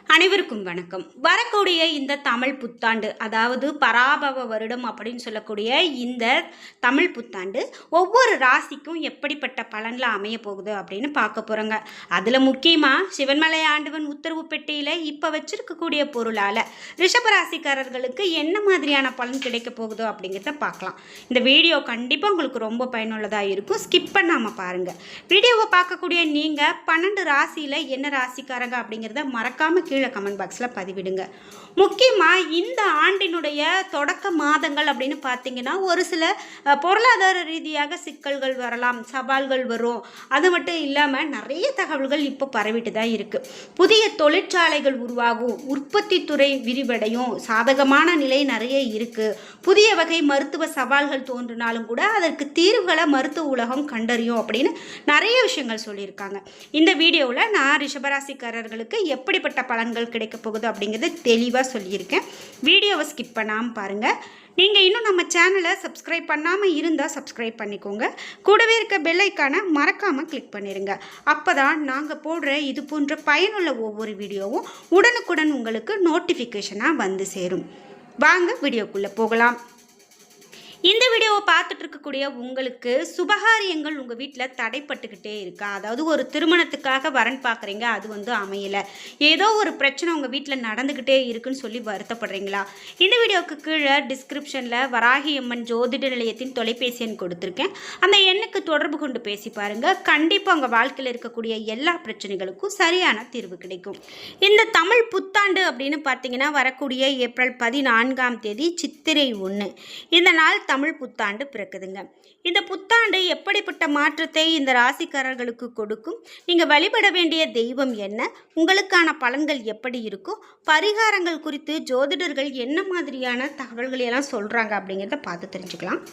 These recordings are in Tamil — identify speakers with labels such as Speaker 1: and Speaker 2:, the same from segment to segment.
Speaker 1: அனைவருக்கும் வணக்கம். வரக்கூடிய இந்த தமிழ் புத்தாண்டு, அதாவது பராபவ வருடம் அப்படின்னு சொல்லக்கூடிய இந்த தமிழ் புத்தாண்டு ஒவ்வொரு ராசிக்கும் எப்படிப்பட்ட பலன்ல அமைய போகுது அப்படின்னு பார்க்க போகிறோங்க. அதில் முக்கியமாக சிவன்மலை ஆண்டவன் உத்தரவு பெட்டியில் இப்போ வச்சிருக்கக்கூடிய பொருளால் ரிஷபராசிக்காரர்களுக்கு என்ன மாதிரியான பலன் கிடைக்க போகுதோ அப்படிங்கிறத பார்க்கலாம். இந்த வீடியோ கண்டிப்பாக உங்களுக்கு ரொம்ப பயனுள்ளதாக இருக்கும். ஸ்கிப் பண்ணாமல் பாருங்கள். வீடியோவை பார்க்கக்கூடிய நீங்கள் 12 ராசியில் என்ன ராசிக்காரங்க அப்படிங்கிறத மறக்காமல் கீழே கமெண்ட் பாக்ஸில் பதிவிடுங்க. முக்கியமாக இந்த ஆண்டினுடைய தொடக்க மாதங்கள் அப்படின்னு பார்த்தீங்கன்னா ஒரு சில பொருளாதார ரீதியாக சிக்கல்கள் வரலாம், சவால்கள் வரும். அது மட்டும் இல்லாமல் நிறைய தகவல்கள் இப்போ பரவிட்டு தான் இருக்குது. புதிய தொழிற்சாலைகள் உருவாகும், உற்பத்தி துறை விரிவடையும், சாதகமான நிலை நிறைய இருக்குது. புதிய வகை மருத்துவ சவால்கள் தோன்றினாலும் கூட அதற்கு தீர்வுகளை மருத்துவ உலகம் கண்டறியும் அப்படின்னு நிறைய விஷயங்கள் சொல்லியிருக்காங்க. இந்த வீடியோவில் நான் ரிஷபராசிக்காரர்களுக்கு எப்படிப்பட்ட பலன்கள் கிடைக்க போகுது அப்படிங்கிறத தெளிவாக சொல்லியிருக்கேன். வீடியோவை ஸ்கிப் பண்ணாமல் பாருங்கள். நீங்கள் இன்னும் நம்ம சேனலை சப்ஸ்கிரைப் பண்ணாமல் இருந்தால் சப்ஸ்கிரைப் பண்ணிக்கோங்க. கூடவே இருக்க பெல் ஐக்கானை மறக்காமல் கிளிக் பண்ணிடுங்க. அப்போ தான் நாங்கள் போடுற இது போன்ற பயனுள்ள ஒவ்வொரு வீடியோவும் உடனுக்குடன் உங்களுக்கு நோட்டிஃபிகேஷனாக வந்து சேரும். வாங்க வீடியோக்குள்ளே போகலாம். இந்த வீடியோவை பார்த்துட்டு இருக்கக்கூடிய உங்களுக்கு சுபகாரியங்கள் உங்கள் வீட்டில் தடைப்பட்டுக்கிட்டே இருக்கா? அதாவது ஒரு திருமணத்துக்காக வரன் பார்க்குறீங்க, அது அமையலை, ஏதோ ஒரு பிரச்சனை உங்கள் வீட்டில் நடந்துக்கிட்டே இருக்குன்னு சொல்லி வருத்தப்படுறீங்களா? இந்த வீடியோவுக்கு கீழே டிஸ்கிரிப்ஷனில் வராகி அம்மன் ஜோதிட நிலையத்தின் தொலைபேசி எண் கொடுத்துருக்கேன். அந்த எண்ணுக்கு தொடர்பு கொண்டு பேசி பாருங்கள். கண்டிப்பாக உங்கள் வாழ்க்கையில் இருக்கக்கூடிய எல்லா பிரச்சனைகளுக்கும் சரியான தீர்வு கிடைக்கும். இந்த தமிழ் புத்தாண்டு அப்படின்னு பார்த்தீங்கன்னா வரக்கூடிய ஏப்ரல் 14ஆம் தேதி சித்திரை 1 இந்த நாள் தமிழ் புத்தாண்டு பிறக்குதுங்க. இந்த புத்தாண்டு எப்படிப்பட்ட மாற்றத்தை இந்த ராசிக்காரர்களுக்கு கொடுக்கும்? நீங்கள் வழிபட வேண்டிய தெய்வம் என்ன? உங்களுக்கான பலன்கள் எப்படி இருக்கும்? பரிகாரங்கள் குறித்து ஜோதிடர்கள் என்ன மாதிரியான தகவல்களை எல்லாம் சொல்கிறாங்க அப்படிங்கிறத பார்த்து தெரிஞ்சுக்கலாம்.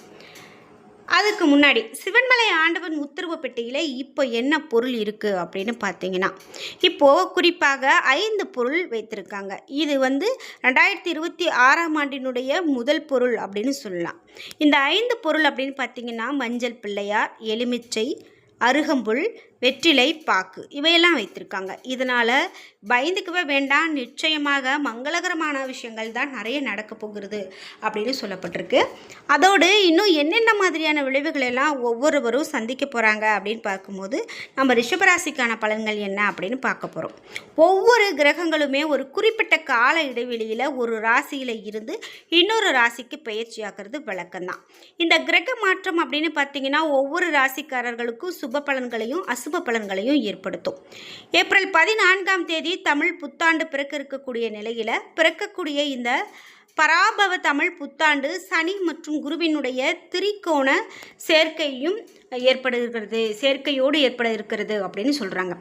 Speaker 1: அதுக்கு முன்னாடி சிவன்மலை ஆண்டவன் உத்தரவு பெட்டியில் இப்போ என்ன பொருள் இருக்குது அப்படின்னு பார்த்தீங்கன்னா, இப்போது குறிப்பாக 5 பொருள் வைத்திருக்காங்க. இது 2026ஆம் ஆண்டினுடைய முதல் பொருள் அப்படின்னு சொல்லலாம். இந்த 5 பொருள் அப்படின்னு பார்த்தீங்கன்னா மஞ்சள் பிள்ளையார், எலுமிச்சை, அருகம்புல், வெற்றிலை பாக்கு இவையெல்லாம் வைத்திருக்காங்க. இதனால் பயந்துக்கவே வேண்டாம். நிச்சயமாக மங்களகரமான விஷயங்கள் தான் நிறைய நடக்க போகிறது அப்படின்னு சொல்லப்பட்டிருக்கு. அதோடு இன்னும் என்னென்ன மாதிரியான விளைவுகள் எல்லாம் ஒவ்வொருவரும் சந்திக்க போகிறாங்க அப்படின்னு பார்க்கும்போது நம்ம ரிஷபராசிக்கான பலன்கள் என்ன அப்படின்னு பார்க்க போகிறோம். ஒவ்வொரு கிரகங்களுமே ஒரு குறிப்பிட்ட கால இடைவெளியில் ஒரு ராசியில் இருந்து இன்னொரு ராசிக்கு பயிற்சியாகிறது வழக்கம்தான். இந்த கிரக மாற்றம் அப்படின்னு பார்த்தீங்கன்னா ஒவ்வொரு ராசிக்காரர்களுக்கும் சுப பலன்களையும் அசுப பலன்களையும் ஏற்படுத்தும். ஏப்ரல் 14ஆம் தேதி தமிழ் புத்தாண்டு பிறக்க இருக்கக்கூடிய நிலையில் பிறக்கக்கூடிய இந்த பராபவ தமிழ் புத்தாண்டு சனி மற்றும் குருவினுடைய திரிகோண சேர்க்கையோடு ஏற்பட இருக்கிறது அப்படின்னு சொல்கிறாங்க.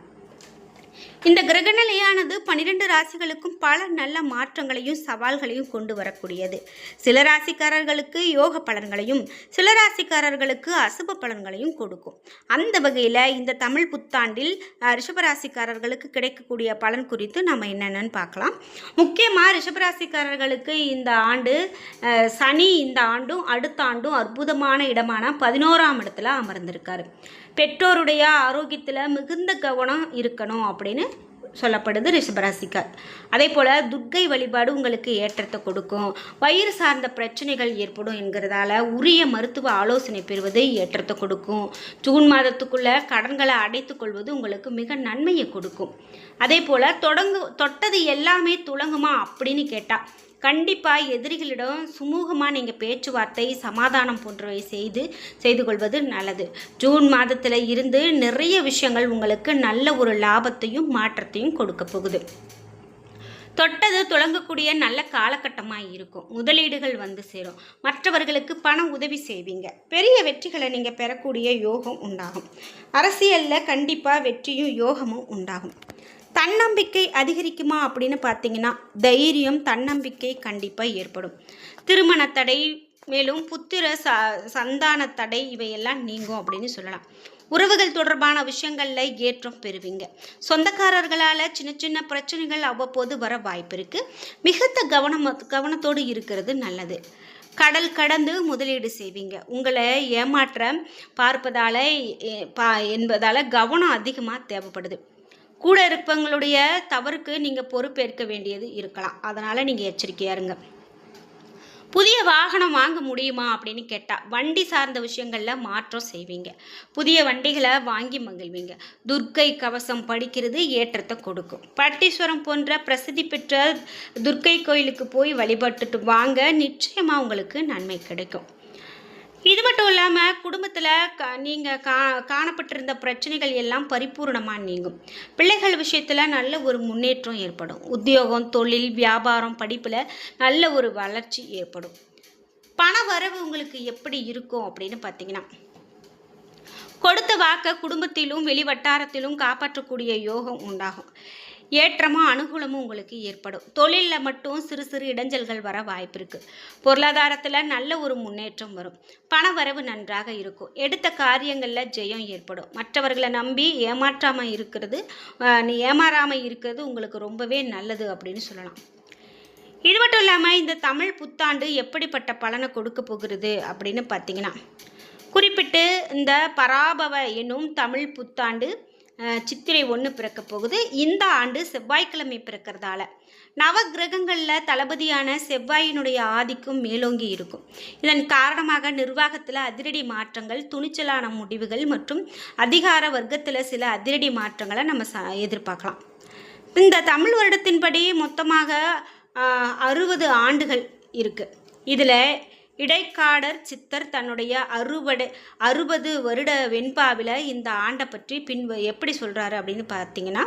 Speaker 1: இந்த கிரகநிலையானது 12 ராசிகளுக்கும் பல நல்ல மாற்றங்களையும் சவால்களையும் கொண்டு வரக்கூடியது. சில ராசிக்காரர்களுக்கு யோக பலன்களையும் சில ராசிக்காரர்களுக்கு அசுப பலன்களையும் கொடுக்கும். அந்த வகையில் இந்த தமிழ் புத்தாண்டில் ரிஷபராசிக்காரர்களுக்கு கிடைக்கக்கூடிய பலன் குறித்து நம்ம என்னென்னு பார்க்கலாம். முக்கியமாக ரிஷபராசிக்காரர்களுக்கு இந்த ஆண்டு சனி இந்த ஆண்டும் அடுத்த ஆண்டும் அற்புதமான இடமான 11ஆம் இடத்துல அமர்ந்திருக்காரு. பெற்றோருடைய ஆரோக்கியத்தில் மிகுந்த கவனம் இருக்கணும் அப்படின்னு சொல்லப்படுது ரிஷபராசிக்கார். அதே போல் துர்க்கை வழிபாடு உங்களுக்கு ஏற்றத்தை கொடுக்கும். வயிறு சார்ந்த பிரச்சனைகள் ஏற்படும் என்கிறதால உரிய மருத்துவ ஆலோசனை பெறுவது ஏற்றத்தை கொடுக்கும். ஜூன் மாதத்துக்குள்ளே கடன்களை அடைத்து கொள்வது உங்களுக்கு மிக நன்மையை கொடுக்கும். அதே போல் தொட்டது எல்லாமே துலங்குமா அப்படின்னு கேட்டால் கண்டிப்பாக எதிரிகளிடம் சுமூகமாக நீங்கள் பேச்சுவார்த்தை சமாதானம் போன்றவை செய்து கொள்வது நல்லது. ஜூன் மாதத்தில் இருந்து நிறைய விஷயங்கள் உங்களுக்கு நல்ல ஒரு லாபத்தையும் மாற்றத்தையும் கொடுக்க போகுது. தொட்டது தொடங்கக்கூடிய நல்ல காலகட்டமாக இருக்கும். முதலீடுகள் சேரும். மற்றவர்களுக்கு பண உதவி செய்வீங்க. பெரிய வெற்றிகளை நீங்கள் பெறக்கூடிய யோகம் உண்டாகும். அரசியலில் கண்டிப்பாக வெற்றியும் யோகமும் உண்டாகும். தன்னம்பிக்கை அதிகரிக்குமா அப்படின்னு பார்த்தீங்கன்னா தைரியம் தன்னம்பிக்கை கண்டிப்பாக ஏற்படும். திருமண தடை மேலும் புத்திர சந்தான தடை இவையெல்லாம் நீங்கும் அப்படின்னு சொல்லலாம். உறவுகள் தொடர்பான விஷயங்களில் ஏற்றம் பெறுவீங்க. சொந்தக்காரர்களால் சின்ன சின்ன பிரச்சனைகள் அவ்வப்போது வர வாய்ப்பு இருக்குது. மிகுந்த கவனத்தோடு இருக்கிறது நல்லது. கடல் கடந்து முதலீடு செய்வீங்க. உங்களை ஏமாற்ற பார்ப்பதால் என்பதால் கவனம் அதிகமாக தேவைப்படுது. கூட இருப்பவங்களுடைய தவறுக்கு நீங்கள் பொறுப்பேற்க வேண்டியது இருக்கலாம். அதனால் நீங்கள் எச்சரிக்கையாக இருங்க. புதிய வாகனம் வாங்க முடியுமா அப்படின்னு கேட்டால் வண்டி சார்ந்த விஷயங்களில் மாற்றம் செய்வீங்க. புதிய வண்டிகளை வாங்கி மகிழ்வீங்க. துர்க்கை கவசம் படிக்கிறது ஏற்றத்தை கொடுக்கும். பட்டீஸ்வரம் போன்ற பிரசித்தி பெற்ற துர்க்கை கோயிலுக்கு போய் வழிபட்டுட்டு வாங்க, நிச்சயமாக உங்களுக்கு நன்மை கிடைக்கும். இது மட்டும் இல்லாமல் குடும்பத்தில் நீங்கள் காணப்பட்டிருந்த பிரச்சனைகள் எல்லாம் பரிபூர்ணமாக நீங்கும். பிள்ளைகள் விஷயத்தில் நல்ல ஒரு முன்னேற்றம் ஏற்படும். உத்தியோகம், தொழில், வியாபாரம், படிப்பில் நல்ல ஒரு வளர்ச்சி ஏற்படும். பண வரவு உங்களுக்கு எப்படி இருக்கும் அப்படின்னு பார்த்தீங்கன்னா, கொடுத்த வாக்க குடும்பத்திலும் வெளி வட்டாரத்திலும் காப்பாற்றக்கூடிய யோகம் உண்டாகும். ஏற்றமும் அனுகூலமும் உங்களுக்கு ஏற்படும். தொழிலில் மட்டும் சிறு சிறு இடைஞ்சல்கள் வர வாய்ப்பு இருக்குது. பொருளாதாரத்தில் நல்ல ஒரு முன்னேற்றம் வரும். பண வரவு நன்றாக இருக்கும். எடுத்த காரியங்களில் ஜெயம் ஏற்படும். மற்றவர்களை நம்பி ஏமாறாமல் இருக்கிறது உங்களுக்கு ரொம்பவே நல்லது அப்படின்னு சொல்லலாம். இது மட்டும் இல்லாமல் இந்த தமிழ் புத்தாண்டு எப்படிப்பட்ட பலனை கொடுக்க போகிறது அப்படின்னு பார்த்தீங்கன்னா, குறிப்பிட்டு இந்த பராபவ என்னும் தமிழ் புத்தாண்டு சித்திரை 1 பிறக்க போகுது. இந்த ஆண்டு செவ்வாய்க்கிழமை பிறக்கிறதால நவகிரகங்களில் தளபதியான செவ்வாயினுடைய ஆதிக்கம் மேலோங்கி இருக்கும். இதன் காரணமாக நிர்வாகத்தில் அதிரடி மாற்றங்கள், துணிச்சலான முடிவுகள் மற்றும் அதிகார வர்க்கத்தில் சில அதிரடி மாற்றங்களை நம்ம எதிர்பார்க்கலாம். இந்த தமிழ் வருடத்தின்படி மொத்தமாக 60 ஆண்டுகள் இருக்குது. இதில் இடைக்காடர் சித்தர் தன்னுடைய 60 வருட வெண்பாவில் இந்த ஆண்டை பற்றி எப்படி சொல்கிறாரு அப்படின்னு பார்த்தீங்கன்னா,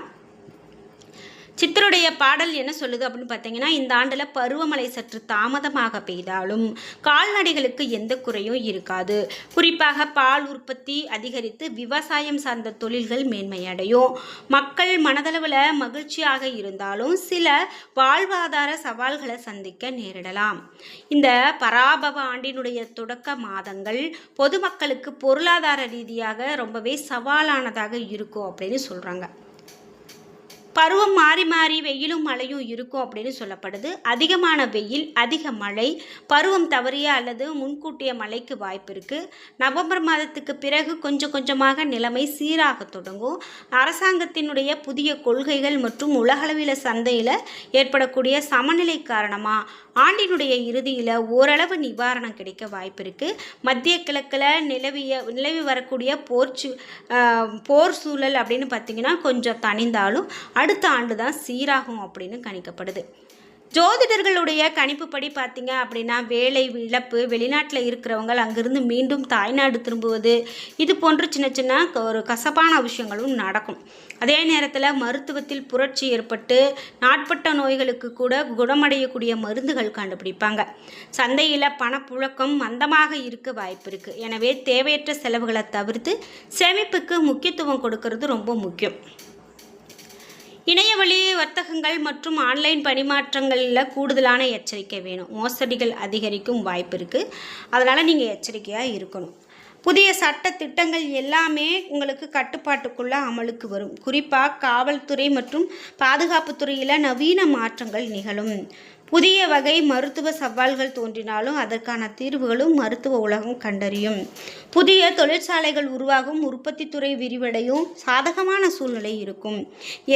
Speaker 1: சித்தருடைய பாடல் என்ன சொல்லுது அப்படின்னு பார்த்தீங்கன்னா, இந்த ஆண்டில் பருவமழை சற்று தாமதமாக பெய்தாலும் கால்நடைகளுக்கு எந்த குறையும் இருக்காது. குறிப்பாக பால் உற்பத்தி அதிகரித்து விவசாயம் சார்ந்த தொழில்கள் மேன்மையடையும். மக்கள் மனதளவில் மகிழ்ச்சியாக இருந்தாலும் சில வாழ்வாதார சவால்களை சந்திக்க நேரிடலாம். இந்த பராபவ ஆண்டினுடைய தொடக்க மாதங்கள் பொதுமக்களுக்கு பொருளாதார ரீதியாக ரொம்பவே சவாலானதாக இருக்கும் அப்படின்னு சொல்கிறாங்க. பருவம் மாறி மாறி வெயிலும் மழையும் இருக்கும் அப்படின்னு சொல்லப்படுது. அதிகமான வெயில், அதிக மழை, பருவம் தவறிய அல்லது முன்கூட்டிய மழைக்கு வாய்ப்பு இருக்குது. நவம்பர் மாதத்துக்கு பிறகு கொஞ்சம் கொஞ்சமாக நிலைமை சீராக தொடங்கும். அரசாங்கத்தினுடைய புதிய கொள்கைகள் மற்றும் உலகளவில் சந்தையில் ஏற்படக்கூடிய சமநிலை காரணமாக ஆண்டினுடைய இறுதியில் ஓரளவு நிவாரணம் கிடைக்க வாய்ப்பு இருக்குது. மத்திய கிழக்கில் நிலவி வரக்கூடிய போர் சூழல் அப்படின்னு பார்த்திங்கன்னா கொஞ்சம் தணிந்தாலும் அடுத்த ஆண்டு தான் சீராகும் அப்படின்னு கணிக்கப்படுது. ஜோதிடர்களுடைய கணிப்புப்படி பார்த்தீங்க அப்படின்னா, வேலை இழப்பு, வெளிநாட்டில் இருக்கிறவங்க அங்கிருந்து மீண்டும் தாய்நாடு திரும்புவது, இது போன்ற சின்ன சின்ன ஒரு கசப்பான விஷயங்களும் நடக்கும். அதே நேரத்தில் மருத்துவத்தில் புரட்சி ஏற்பட்டு நாட்பட்ட நோய்களுக்கு கூட குணமடையக்கூடிய மருந்துகள் கண்டுபிடிப்பாங்க. சந்தையில் பணப்புழக்கம் மந்தமாக இருக்க வாய்ப்பு இருக்குது. எனவே தேவையற்ற செலவுகளை தவிர்த்து சேமிப்புக்கு முக்கியத்துவம் கொடுக்கறது ரொம்ப முக்கியம். இணையவழி வர்த்தகங்கள் மற்றும் ஆன்லைன் பரிமாற்றங்களில் கூடுதலான எச்சரிக்கை வேணும். மோசடிகள் அதிகரிக்கும் வாய்ப்பு இருக்குது. அதனால் நீங்கள் எச்சரிக்கையாக இருக்கணும். புதிய சட்ட திட்டங்கள் எல்லாமே உங்களுக்கு கட்டுப்பாட்டுக்குள்ளே அமலுக்கு வரும். குறிப்பாக காவல்துறை மற்றும் பாதுகாப்புத்துறையில் நவீன மாற்றங்கள் நிகழும். புதிய வகை மருத்துவ சவால்கள் தோன்றினாலும் அதற்கான தீர்வுகளும் மருத்துவ உலகம் கண்டறியும். புதிய தொழிற்சாலைகள் உருவாகும், உற்பத்தி துறை விரிவடையும், சாதகமான சூழ்நிலை இருக்கும்.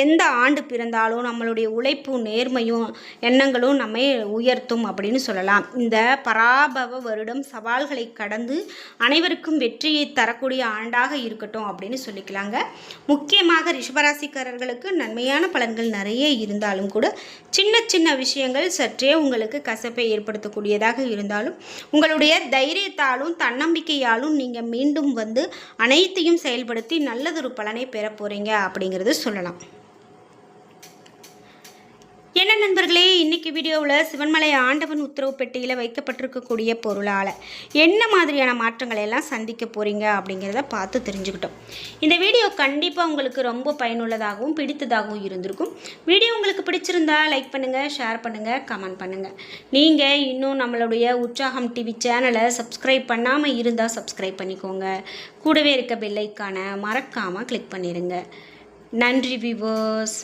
Speaker 1: எந்த ஆண்டு பிறந்தாலும் நம்மளுடைய உழைப்பும் நேர்மையும் எண்ணங்களும் நம்மை உயர்த்தும் அப்படின்னு சொல்லலாம். இந்த பராபவ வருடம் சவால்களை கடந்து அனைவருக்கும் வெற்றியை தரக்கூடிய ஆண்டாக இருக்கட்டும் அப்படின்னு சொல்லிக்கலாங்க. முக்கியமாக ரிஷபராசிக்காரர்களுக்கு நன்மையான பலன்கள் நிறைய இருந்தாலும் கூட சின்ன சின்ன விஷயங்கள் சற்றே உங்களுக்கு கசப்பை ஏற்படுத்தக்கூடியதாக இருந்தாலும் உங்களுடைய தைரியத்தாலும் தன்னம்பிக்கையாலும் நீங்கள் மீண்டும் வந்து அனைத்தையும் செயல்படுத்தி நல்லதொரு பலனை பெற போகிறீங்க அப்படிங்கிறது சொல்லலாம். என்ன நண்பர்களே, இன்றைக்கி வீடியோவில் சிவன்மலை ஆண்டவன் உத்தரவு பெட்டியில் வைக்கப்பட்டிருக்கக்கூடிய பொருளால் என்ன மாதிரியான மாற்றங்களை எல்லாம் சந்திக்க போகிறீங்க அப்படிங்கிறத பார்த்து தெரிஞ்சுக்கிட்டோம். இந்த வீடியோ கண்டிப்பாக உங்களுக்கு ரொம்ப பயனுள்ளதாகவும் பிடித்ததாகவும் இருந்திருக்கும். வீடியோ உங்களுக்கு பிடிச்சிருந்தா லைக் பண்ணுங்கள், ஷேர் பண்ணுங்கள், கமெண்ட் பண்ணுங்கள். நீங்கள் இன்னும் நம்மளுடைய உற்சாகம் டிவி சேனலை சப்ஸ்கிரைப் பண்ணாமல் இருந்தால் சப்ஸ்கிரைப் பண்ணிக்கோங்க. கூடவே இருக்க பெல் ஐக்கானை மறக்காமல் கிளிக் பண்ணிடுங்க. நன்றி வியூவர்ஸ்.